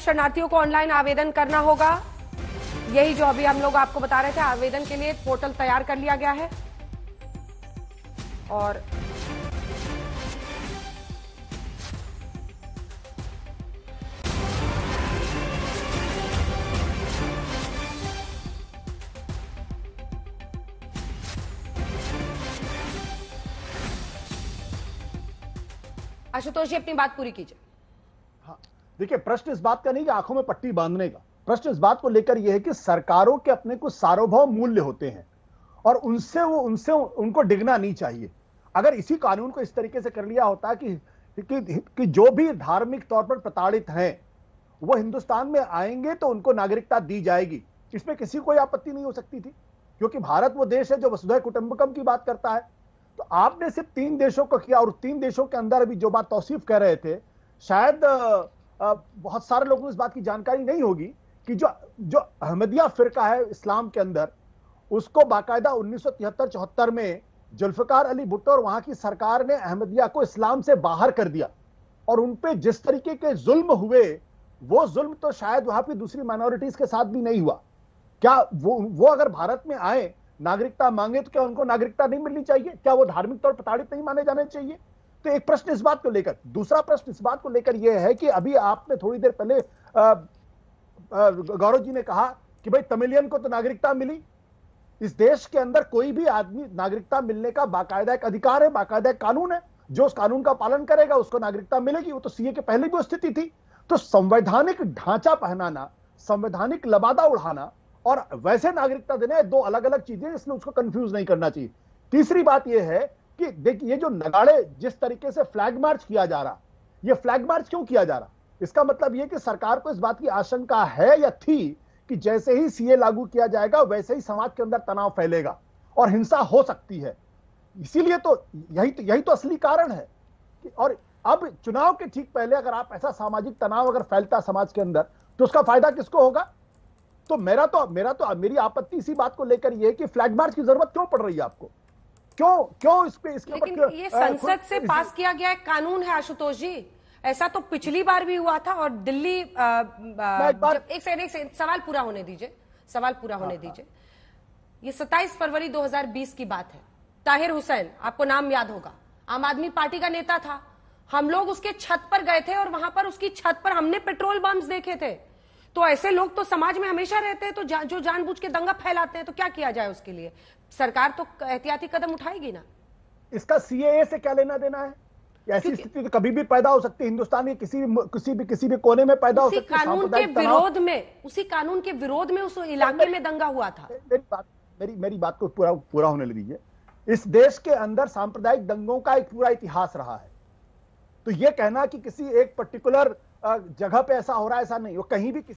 शरणार्थियों को ऑनलाइन आवेदन करना होगा। यही जो अभी हम लोग आपको बता रहे थे, आवेदन के लिए पोर्टल तैयार कर लिया गया है। और आशुतोष जी अपनी बात पूरी कीजिए। हाँ, देखिए, प्रश्न इस बात का नहीं कि आंखों में पट्टी बांधने का, प्रश्न इस बात को लेकर यह है कि सरकारों के अपने कुछ सार्वभौम मूल्य होते हैं और उनसे उनको डिगना नहीं चाहिए। अगर इसी कानून को इस तरीके से कर लिया होता कि जो भी धार्मिक तौर पर प्रताड़ित हैं वो हिंदुस्तान में आएंगे तो उनको नागरिकता दी जाएगी, इसमें किसी कोई आपत्ति नहीं हो सकती थी, क्योंकि भारत वो देश है जो वसुधैव कुटुंबकम की बात करता है। तो आपने सिर्फ 3 देशों को किया और 3 देशों के अंदर अभी जो बात तौसीफ कर रहे थे, शायद बहुत सारे लोगों को इस बात की जानकारी नहीं होगी कि जो अहमदिया फिरका है इस्लाम के अंदर, उसको बाकायदा 1973-74 में जुल्फिकार अली भुट्टो और वहां की सरकार ने अहमदिया को इस्लाम से बाहर कर दिया और उन पे जिस तरीके के जुल्म हुए, वो जुल्म तो शायद वहां पे दूसरी माइनॉरिटीज के साथ भी नहीं हुआ। क्या वो अगर भारत में आए, नागरिकता मांगे, तो क्या उनको नागरिकता नहीं मिलनी चाहिए? क्या वो धार्मिक तौर पर प्रताड़ित नहीं माने जाने चाहिए? तो एक प्रश्न इस बात को लेकर। दूसरा प्रश्न इस बात को लेकर यह है कि अभी आपने थोड़ी देर पहले गौरव जी ने कहा कि भाई तमिलियन को तो नागरिकता मिली। इस देश के अंदर कोई भी आदमी नागरिकता मिलने का बाकायदा एक अधिकार है, बाकायदा एक कानून है, जो उस कानून का पालन करेगा उसको नागरिकता मिलेगी। वो तो सीए के पहले भी स्थिति थी। तो संवैधानिक ढांचा पहनाना, संवैधानिक लबादा उड़ाना और वैसे नागरिकता देना, दो अलग अलग चीजें, इसलिए उसको कंफ्यूज नहीं करना चाहिए। तीसरी बात यह है कि देखिए, ये जो नगाड़े जिस तरीके से फ्लैग मार्च किया जा रहा, ये फ्लैग मार्च क्यों किया जा रहा? इसका मतलब यह कि सरकार को इस बात की आशंका है या थी कि जैसे ही सीए लागू किया जाएगा वैसे ही समाज के अंदर तनाव फैलेगा और हिंसा हो सकती है। इसीलिए तो यही तो असली कारण है। और अब चुनाव के ठीक पहले अगर आप ऐसा सामाजिक तनाव अगर फैलता समाज के अंदर, तो उसका फायदा किसको होगा? तो मेरी आपत्ति इसी बात को लेकर यह है कि फ्लैग मार्च की जरूरत क्यों पड़ रही है आपको? क्यों इसके लेकिन ये संसद से पास किया गया एक कानून है आशुतोष जी। ऐसा तो पिछली बार भी हुआ था और दिल्ली एक सेकंड सवाल पूरा होने दीजिए, सवाल पूरा होने दीजिए। ये 27 फरवरी 2020 की बात है। ताहिर हुसैन, आपको नाम याद होगा, आम आदमी पार्टी का नेता था। हम लोग उसके छत पर गए थे और वहां पर उसकी छत पर हमने पेट्रोल बम्स देखे थे। तो ऐसे लोग तो समाज में हमेशा रहते हैं, तो जो जानबूझ के दंगा फैलाते हैं, तो क्या किया जाए उसके लिए? सरकार तो एहतियाती कदम उठाएगी ना। इसका सीएए से क्या लेना देना है? ऐसी स्थिति तो कभी भी पैदा हो सकती है, हिंदुस्तान के किसी भी कोने में पैदा हो सकती है। उसी कानून के विरोध में उस इलाके में दंगा हुआ था। मेरी बात को पूरा होने दीजिए। इस देश के अंदर सांप्रदायिक दंगों का एक पूरा इतिहास रहा है। तो यह कहना कि किसी एक पर्टिकुलर जगह पे ऐसा हो रहा है, ऐसा नहीं, वो कहीं भी